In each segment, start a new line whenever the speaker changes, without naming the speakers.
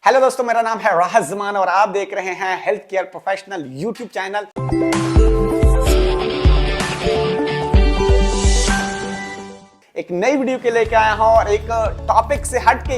Hello दोस्तों, मेरा नाम है राहत जमान और आप देख रहे हैं health care professional YouTube channel. एक नई वीडियो के लेके आया हूं और एक टॉपिक से हट के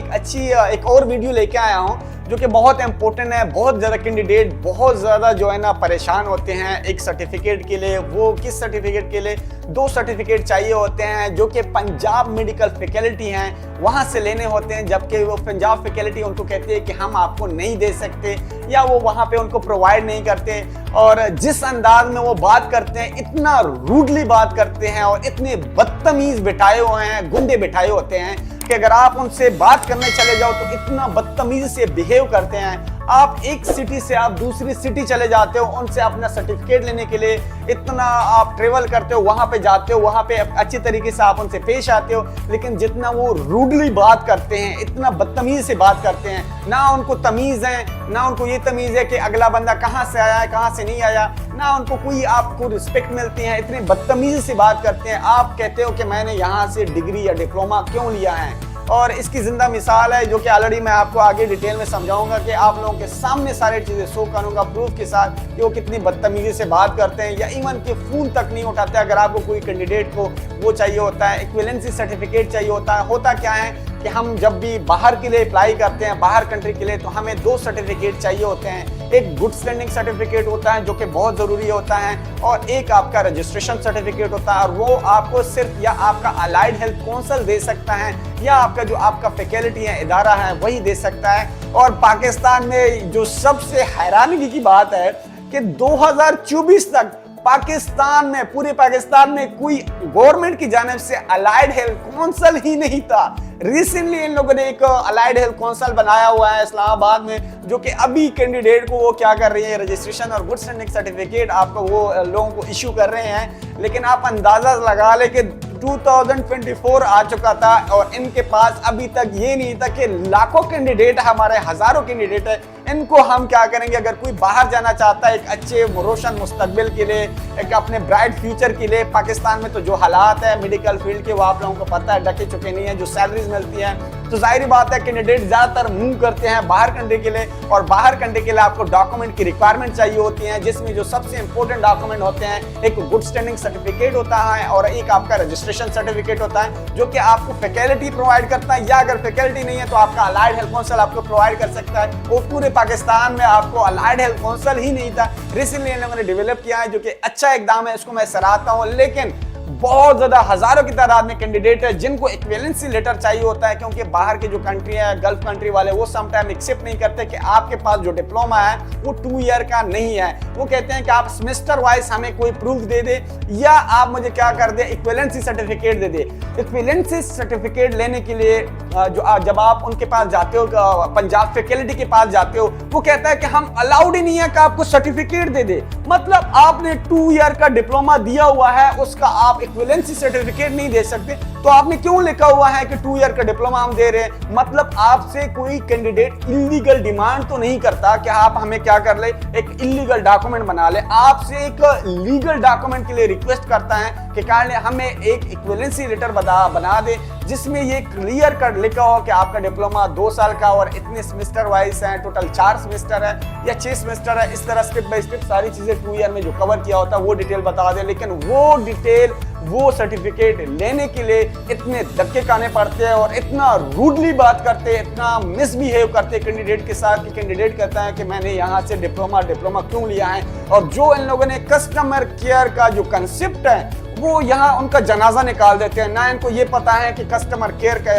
एक और वीडियो लेके आया हूं जो कि बहुत इंपॉर्टेंट है। बहुत ज़्यादा कैंडिडेट बहुत ज़्यादा जो है ना परेशान होते हैं एक सर्टिफिकेट के लिए। वो किस सर्टिफिकेट के लिए? 2 सर्टिफिकेट चाहिए होते हैं जो कि पंजाब मेडिकल फैकल्टी हैं वहाँ से लेने होते हैं, जबकि वो पंजाब फैकल्टी उनको कहती है कि हम आपको नहीं दे सकते या वो वहाँ पे उनको प्रोवाइड नहीं करते। और जिस अंदाज में वो बात करते हैं, इतना रूडली बात करते हैं और इतने बदतमीज बिठाए हुए हैं, गुंडे बिठाए होते हैं कि अगर आप उनसे बात करने चले जाओ तो इतना बदतमीजी से बिहेव करते हैं। आप एक सिटी से आप दूसरी सिटी चले जाते हो उनसे अपना सर्टिफिकेट लेने के लिए, इतना आप ट्रेवल करते हो, वहां पे जाते हो, वहां पे अच्छी तरीके से आप उनसे पेश आते हो, लेकिन जितना वो रूडली बात करते हैं, इतना बदतमीज से बात करते हैं, ना उनको तमीज है, ना उनको ये तमीज है कि अगला बंदा कहाँ से आया है कहाँ से नहीं आया, ना उनको कोई आपको रिस्पेक्ट मिलती है। इतने बदतमीजी से बात करते हैं। आप कहते हो कि मैंने यहाँ से डिग्री या डिप्लोमा क्यों लिया है, और इसकी जिंदा मिसाल है जो कि ऑलरेडी मैं आपको आगे डिटेल में समझाऊंगा कि आप लोगों के सामने सारी चीजें शो करूंगा प्रूफ के साथ कि वो कितनी बदतमीजी से बात करते हैं या इवन के फोन तक नहीं उठाते। अगर आपको कोई कैंडिडेट को वो चाहिए होता है, इक्विवेलेंसी सर्टिफिकेट चाहिए होता क्या है कि हम जब भी बाहर के लिए अप्लाई करते हैं, बाहर कंट्री के लिए, तो हमें 2 सर्टिफिकेट चाहिए होते हैं। एक गुड स्टैंडिंग सर्टिफिकेट होता है जो कि बहुत जरूरी होता है, और एक आपका रजिस्ट्रेशन सर्टिफिकेट होता है, और वो आपको सिर्फ या आपका अलाइड हेल्थ काउंसिल दे सकता है या आपका फैकल्टी है, इदारा है, वही दे सकता है। और पाकिस्तान में जो सबसे हैरानी की बात है कि 2024 तक पाकिस्तान में, पूरे पाकिस्तान में कोई गवर्नमेंट की जानिब से अलाइड हेल्थ काउंसिल ही नहीं था। रिसेंटली इन लोगों ने एक अलाइड हेल्थ काउंसिल बनाया हुआ है इस्लामाबाद में, जो कि अभी कैंडिडेट को वो क्या कर रही है, रजिस्ट्रेशन और गुड स्टैंडिंग सर्टिफिकेट आपको वो लोगों को इशू कर रहे हैं। लेकिन आप अंदाजा लगा ले कि 2024 आ चुका था और इनके पास अभी तक ये नहीं था कि लाखों कैंडिडेट, हमारे हजारों कैंडिडेट है, इनको हम क्या करेंगे। अगर कोई बाहर जाना चाहता है एक अच्छे रोशन मुस्तकबिल के लिए, एक अपने ब्राइट फ्यूचर के लिए, पाकिस्तान में तो जो हालात है मेडिकल फील्ड के वो आप लोगों को पता है, ढके चुके नहीं है, जो सैलरीज मिलती है, तो जाहिर बात है कैंडिडेट ज्यादातर मूव करते हैं बाहर कंट्री के लिए। और बाहर कंट्री के लिए आपको डॉक्यूमेंट की रिक्वायरमेंट चाहिए होती है, जिसमें जो सबसे इंपॉर्टेंट डॉक्यूमेंट होते हैं, एक गुड स्टैंडिंग सर्टिफिकेट होता है और एक आपका रजिस्ट्रेशन सर्टिफिकेट होता है जो कि आपको फैकल्टी प्रोवाइड करता है, या अगर फैकल्टी नहीं है तो आपका अलाइड हेल्थ काउंसिल आपको प्रोवाइड कर सकता है। और पूरे पाकिस्तान में आपको अलाइड हेल्थ काउंसिल ही नहीं था। रिसेंटली इन लोगों ने डेवलप किया है जो कि अच्छा इकदाम है, इसको मैं सराहता हूं। लेकिन बहुत ज्यादा हजारों की तादाद में कैंडिडेट है जिनको इक्विवेलेंसी लेटर चाहिए होता है, क्योंकि बाहर के जो कंट्री है, गल्फ कंट्री वाले, वो समटाइम एक्सेप्ट नहीं करते कि आपके पास जो डिप्लोमा है वो 2 ईयर का नहीं है। वो कहते हैं कि आप सेमेस्टर वाइज हमें कोई प्रूफ दे दे या आप मुझे क्या कर दे, इक्विवेलेंसी सर्टिफिकेट दे दे। इक्विवेलेंसी सर्टिफिकेट लेने के लिए जब आप उनके पास जाते हो, पंजाब फैकल्टी के पास जाते हो, वो कहता है कि हम अलाउड ही नहीं है कि आपको सर्टिफिकेट दे दे। मतलब आपने 2 ईयर का डिप्लोमा दिया हुआ है, उसका आप इक्विवेलेंसी सर्टिफिकेट नहीं दे सकते, तो आपने क्यों लिखा हुआ है कि 2 ईयर का डिप्लोमा हम दे रहे हैं? मतलब आपसे कोई कैंडिडेट इलीगल डिमांड तो नहीं करता कि आप हमें क्या कर ले, एक इलीगल डॉक्यूमेंट बना ले। आपसे एक लीगल डॉक्यूमेंट के लिए रिक्वेस्ट करता है कि कारण हमें एक इक्विवेलेंसी लेटर बना दे जिसमें ये क्लियर कर लिखा हो कि आपका डिप्लोमा 2 साल का और इतने सेमेस्टर वाइज है, टोटल 4 सेमेस्टर है या 6 सेमेस्टर है, इस तरह स्टेप बाय स्टेप सारी चीजें 2 ईयर में जो कवर किया होता है वो डिटेल बता दे। लेकिन वो डिटेल, वो सर्टिफिकेट लेने के लिए इतने धक्के खाने पड़ते हैं और इतना रूडली बात करते हैं, इतना मिसबिहेव करते हैं कैंडिडेट के साथ कि कैंडिडेट कहता है कि मैंने यहाँ से डिप्लोमा क्यों लिया है। और जो इन लोगों ने कस्टमर केयर का जो कंसेप्ट है वो यहाँ उनका जनाजा निकाल देते हैं। ना इनको ये पता है कि कस्टमर केयर का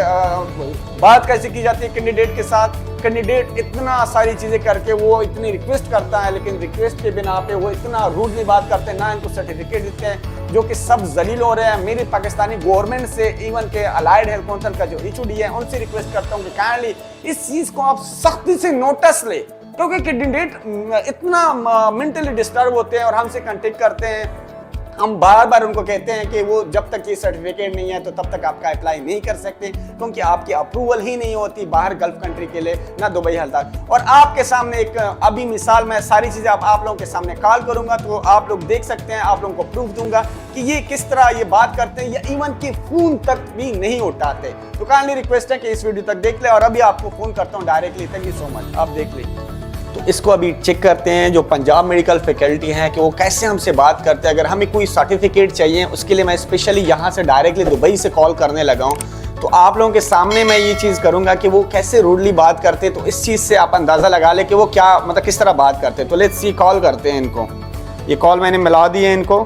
बात कैसे की जाती है कैंडिडेट के साथ। कैंडिडेट इतना सारी चीजें करके वो इतनी रिक्वेस्ट करता है, लेकिन रिक्वेस्ट के बिना पे वो इतना रूडली बात करते हैं, ना इनको सर्टिफिकेट देते हैं, जो कि सब जलील हो रहे हैं। मेरी पाकिस्तानी गवर्नमेंट से, इवन के अलाइड हेल्थ काउंसिल का जो HOD है, उनसे रिक्वेस्ट करता हूँ कि काइंडली इस चीज को आप सख्ती से नोटिस ले, क्योंकि कैंडिडेट इतना मेंटली डिस्टर्ब होते हैं और हमसे कांटेक्ट करते हैं हम बार बार उनको कहते हैं कि वो जब तक ये सर्टिफिकेट नहीं है तो तब तक आपका अप्लाई नहीं कर सकते, क्योंकि आपकी अप्रूवल ही नहीं होती बाहर गल्फ कंट्री के लिए, ना दुबई हलदार। और आपके सामने एक अभी मिसाल, मैं सारी चीज़ें आप लोगों के सामने कॉल करूंगा तो आप लोग देख सकते हैं, आप लोगों को प्रूफ दूंगा कि ये किस तरह ये बात करते हैं, या इवन के फोन तक भी नहीं उठाते। तो काइंडली रिक्वेस्ट है कि इस वीडियो तक देख ले, और अभी आपको फोन करता हूँ directly. Thank you so much, आप देख लीजिए। तो इसको अभी चेक करते हैं जो पंजाब मेडिकल फैकल्टी है कि वो कैसे हमसे बात करते हैं। अगर हमें कोई सर्टिफिकेट चाहिए उसके लिए मैं स्पेशली यहाँ से डायरेक्टली दुबई से कॉल करने लगा हूँ। तो आप लोगों के सामने मैं ये चीज़ करूँगा कि वो कैसे रूडली बात करते हैं, तो इस चीज़ से आप अंदाज़ा लगा ले कि वो क्या मतलब किस तरह बात करते हैं। तो लेट्स सी, कॉल करते हैं इनको। ये कॉल मैंने मिला दी है इनको,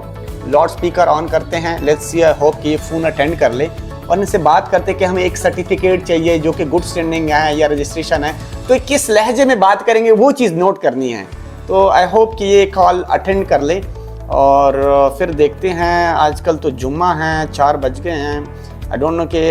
लाउड स्पीकर ऑन करते हैं। लेट्स सी, आई होप कि ये फ़ोन अटेंड कर ले और इनसे बात करते कि हमें एक सर्टिफिकेट चाहिए जो कि गुड स्टैंडिंग है या रजिस्ट्रेशन है। तो किस लहजे में बात करेंगे वो चीज़ नोट करनी है। तो आई होप कि ये कॉल अटेंड कर ले और फिर देखते हैं। आजकल तो जुम्मा है, 4 बज गए हैं, आई डोंट नो कि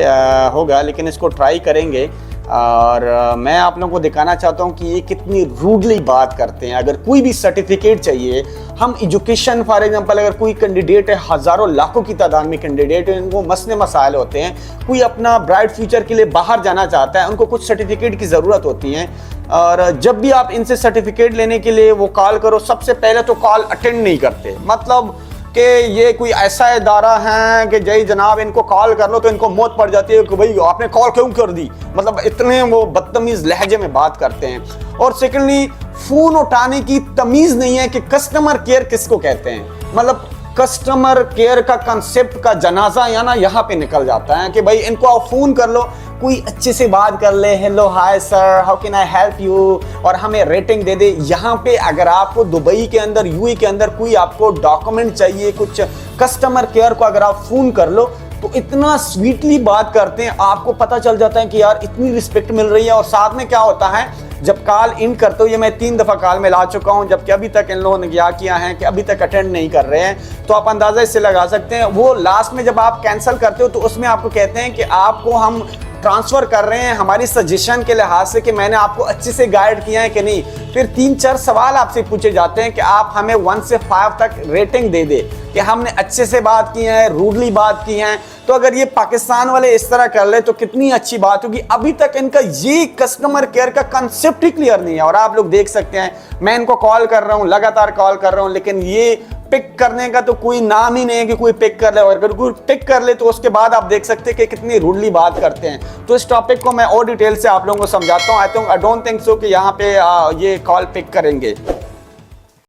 होगा, लेकिन इसको ट्राई करेंगे। और मैं आप लोगों को दिखाना चाहता हूँ कि ये कितनी रूडली बात करते हैं। अगर कोई भी सर्टिफिकेट चाहिए, हम एजुकेशन फॉर एग्जांपल, अगर कोई कैंडिडेट है, हज़ारों लाखों की तादाद में कैंडिडेट है, इनको मसले मसाइल होते हैं, कोई अपना ब्राइट फ्यूचर के लिए बाहर जाना चाहता है, उनको कुछ सर्टिफिकेट की ज़रूरत होती है। और जब भी आप इनसे सर्टिफिकेट लेने के लिए वो कॉल करो, सबसे पहले तो कॉल अटेंड नहीं करते। मतलब कि ये कोई ऐसा इदारा है कि जय जनाब इनको कॉल कर लो तो इनको मौत पड़ जाती है कि भाई आपने कॉल क्यों कर दी। मतलब इतने वो बदतमीज़ लहजे में बात करते हैं। और सेकेंडली, फ़ोन उठाने की तमीज़ नहीं है कि कस्टमर केयर किसको कहते हैं। मतलब कस्टमर केयर का कंसेप्ट का जनाजा यहाँ पे निकल जाता है कि भाई इनको आप फ़ोन कर लो, कोई अच्छे से बात कर ले, hello hi sir, how can I help you, और हमें रेटिंग दे दे। यहाँ पे अगर आपको दुबई के अंदर, यूएई के अंदर कोई आपको डॉक्यूमेंट चाहिए, कुछ कस्टमर केयर को अगर आप फ़ोन कर लो तो इतना स्वीटली बात करते हैं, आपको पता चल जाता है कि यार इतनी रिस्पेक्ट मिल रही है। और साथ में क्या होता है, जब कॉल इन करते हो, ये मैं 3 दफ़ा कॉल में ला चुका हूं, जबकि अभी तक इन लोगों ने क्या किया है कि अभी तक अटेंड नहीं कर रहे हैं। तो आप अंदाज़ा इससे लगा सकते हैं। वो लास्ट में जब आप कैंसिल करते हो तो उसमें आपको कहते हैं कि आपको हम ट्रांसफ़र कर रहे हैं हमारी सजेशन के लिहाज से कि मैंने आपको अच्छे से गाइड किया है कि नहीं। फिर 3-4 सवाल आपसे पूछे जाते हैं कि आप हमें 1 से 5 तक रेटिंग दे दे कि हमने अच्छे से बात की है, रूडली बात की है। तो अगर ये पाकिस्तान वाले इस तरह कर ले तो कितनी अच्छी बात होगी। अभी तक इनका ये कस्टमर केयर का कंसेप्ट ही क्लियर नहीं है। और आप लोग देख सकते हैं, मैं इनको कॉल कर रहा हूँ, लगातार कॉल कर रहा हूँ, लेकिन ये पिक करने का तो कोई नाम ही नहीं है कि कोई पिक कर ले। और अगर कोई पिक कर ले तो उसके बाद आप देख सकते हैं कि कितनी रूडली बात करते हैं। तो इस टॉपिक को मैं और डिटेल से आप लोगों को समझाता हूँ। आई डोंट थिंक सो कि यहाँ पे ये कॉल पिक करेंगे।